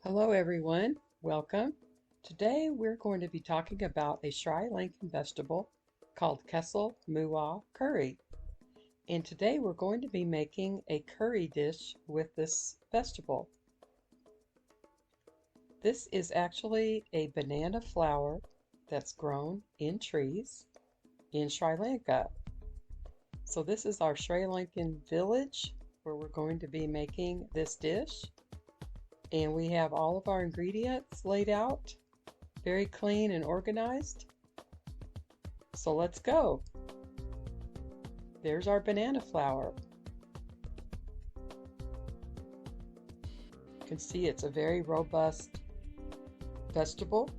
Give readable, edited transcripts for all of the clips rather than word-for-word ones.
Hello everyone, welcome. Today we're going to be talking about a Sri Lankan vegetable called Kesel Muwa Curry. And today we're going to be making a curry dish with this vegetable. This is actually a banana flower that's grown in trees in Sri Lanka. So this is our Sri Lankan village where we're going to be making this dish. And we have all of our ingredients laid out, very clean and organized. So let's go. There's our banana flower. You can see it's a very robust vegetable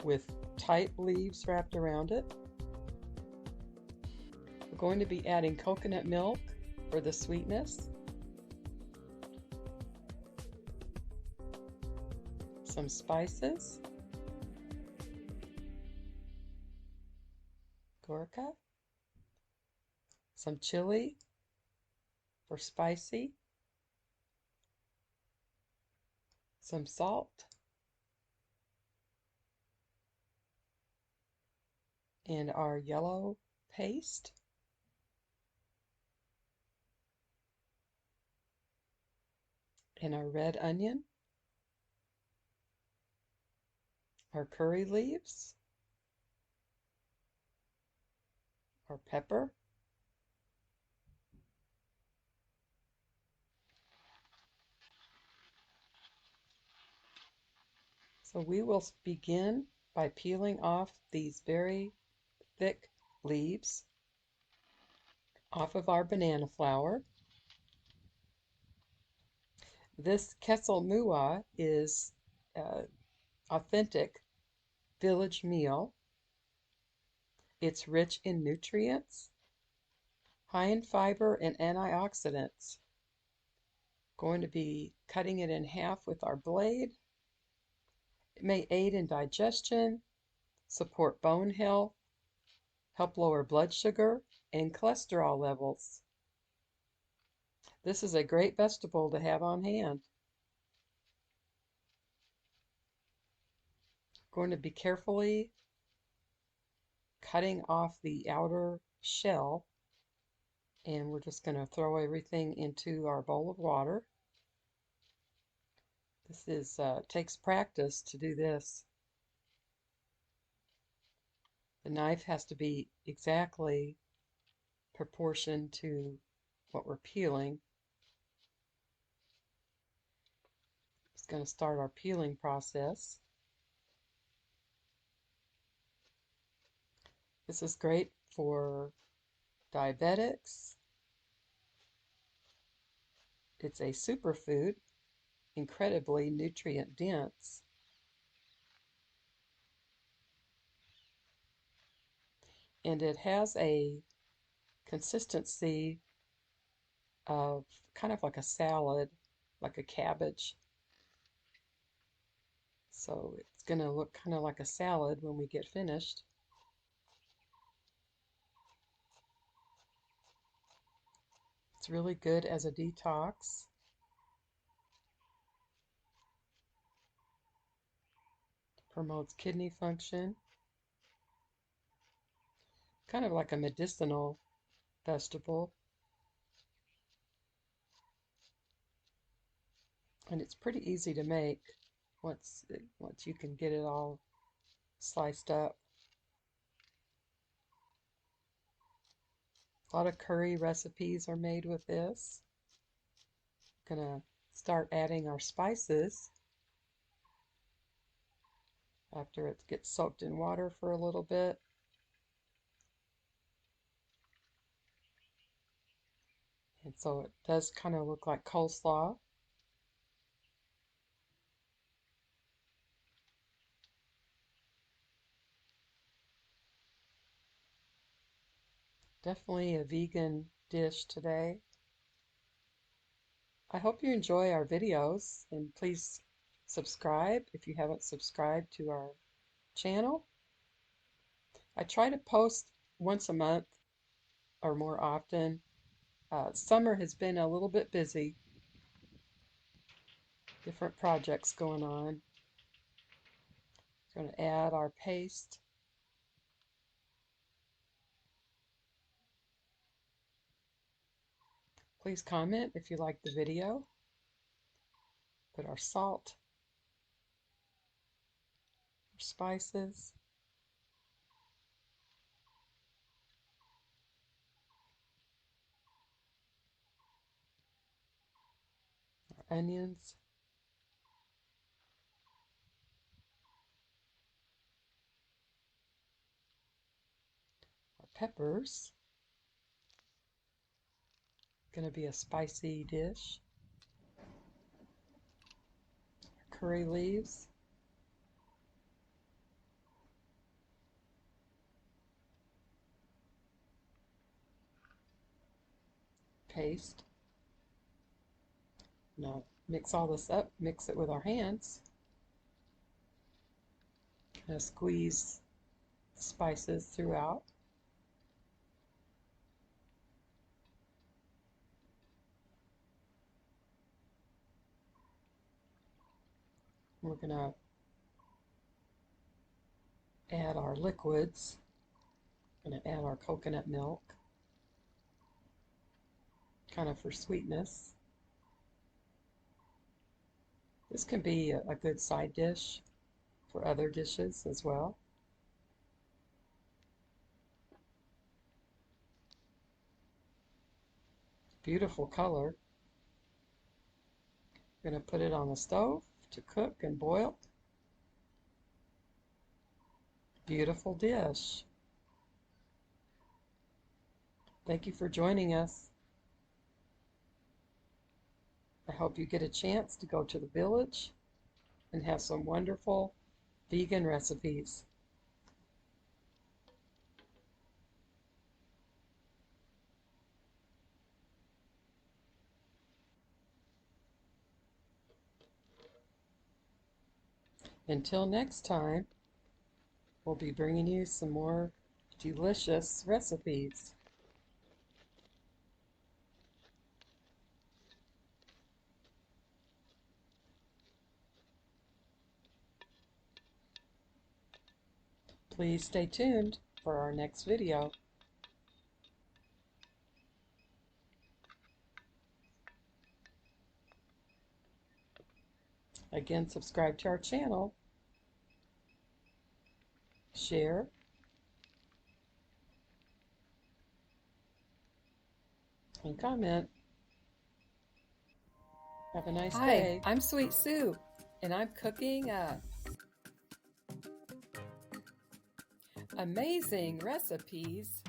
with tight leaves wrapped around it. We're going to be adding coconut milk for the sweetness. Some spices, gorica, some chili for spicy, some salt, and our yellow paste, and our red onion, our curry leaves, our pepper, so we will begin by peeling off these very thick leaves off of our banana flower. This Kesel Muwa is authentic village meal. It's rich in nutrients, high in fiber and antioxidants. Going to be cutting it in half with our blade. It may aid in digestion, support bone health, help lower blood sugar and cholesterol levels. This is a great vegetable to have on hand. Going to be carefully cutting off the outer shell, and we're just going to throw everything into our bowl of water. This is takes practice to do this. The knife has to be exactly proportioned to what we're peeling. Just going to start our peeling process. This is great for diabetics. It's a superfood, incredibly nutrient dense. And it has a consistency of kind of like a salad, like a cabbage. So it's going to look kind of like a salad when we get finished. It's really good as a detox. Promotes kidney function. Kind of like a medicinal vegetable. And it's pretty easy to make once you can get it all sliced up. A lot of curry recipes are made with this. Gonna start adding our spices after it gets soaked in water for a little bit. And so it does kind of look like coleslaw. Definitely a vegan dish today. I hope you enjoy our videos, and please subscribe if you haven't subscribed to our channel. I try to post once a month or more often. Summer has been a little bit busy, different projects going on. Going to add our paste. Please comment if you like the video. Put our salt, our spices, our onions, our peppers. Going to be a spicy dish. Our curry leaves. Paste. Now mix all this up, mix it with our hands. Kind of squeeze spices throughout. We're going to add our liquids. We're going to add our coconut milk, kind of for sweetness. This can be a good side dish for other dishes as well. Beautiful color. We're going to put it on the stove to cook and boil. Beautiful dish. Thank you for joining us. I hope you get a chance to go to the village and have some wonderful vegan recipes. Until next time, we'll be bringing you some more delicious recipes. Please stay tuned for our next video. Again, subscribe to our channel, share, and comment. Have a nice day. Hi, I'm Sweet Sue, and I'm cooking amazing recipes.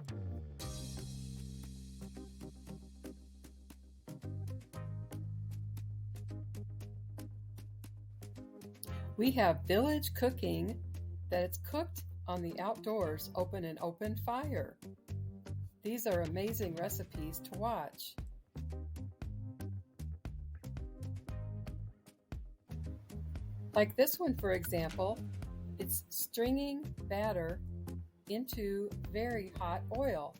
We have village cooking that it's cooked on the outdoors, an open fire. These are amazing recipes to watch. Like this one, for example, it's stringing batter into very hot oil.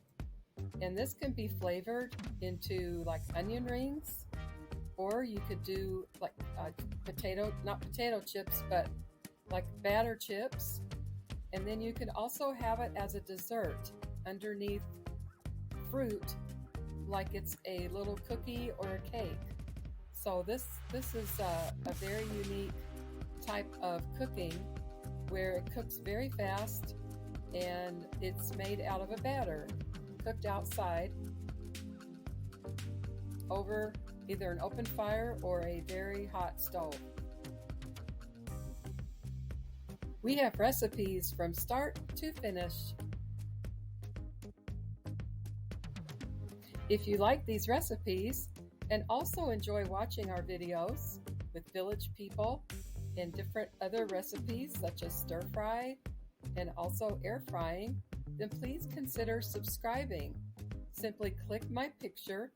And this can be flavored into like onion rings, or you could do like not potato chips, but like batter chips. And then you can also have it as a dessert underneath fruit, like it's a little cookie or a cake. So this is a very unique type of cooking where it cooks very fast and it's made out of a batter cooked outside over either an open fire or a very hot stove. We have recipes from start to finish. If you like these recipes and also enjoy watching our videos with village people and different other recipes such as stir fry and also air frying, then please consider subscribing. Simply click my picture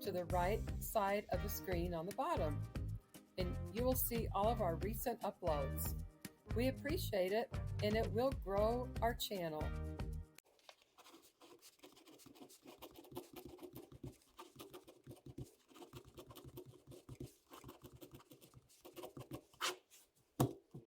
to the right side of the screen on the bottom, and you will see all of our recent uploads. We appreciate it, and it will grow our channel.